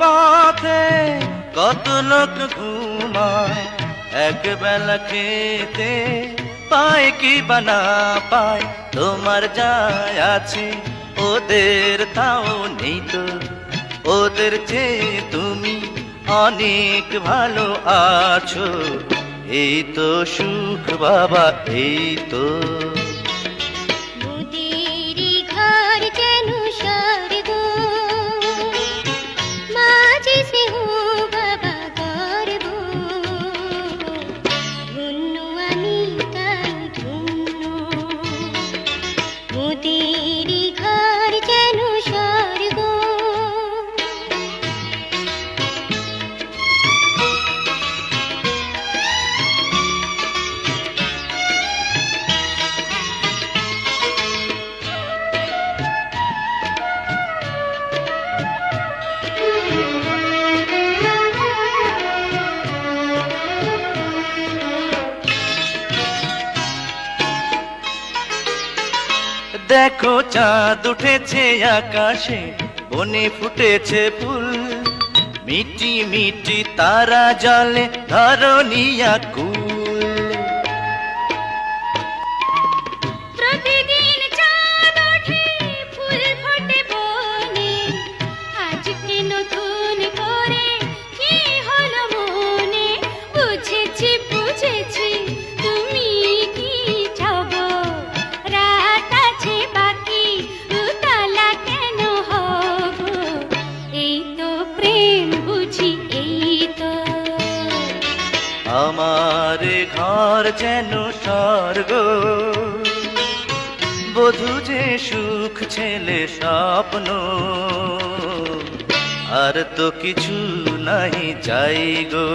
পথে কত লোক ঘুমায়, একবেলা খেতে পায় কি বানা পায়। তোমার যায় আছে ওদের তাও নেই তো, ওদের চেয়ে তুমি অনেক ভালো আছো। এই তো সুখ বাবা, এই তো। দেখো চাঁদ উঠেছে আকাশে, বনে ফুটেছে ফুল, মিটি মিটি তারা জলে ধরণী আকুল। প্রতিদিন চাঁদ ওঠে, ফুল ফোটে বনে, আজকে নতুন করে কি হলো মনে। বুঝেছি বুঝেছি তুমি কি চাও গো, রাত আছে বাকি, উতলা কেন হব। এই তো প্রেম বুঝি, এই তো। আমার ঘর যেন স্বর্গ, বধূ যে সুখ ছেলে স্বপ্ন, আর তো কিছু নাই চাই গো।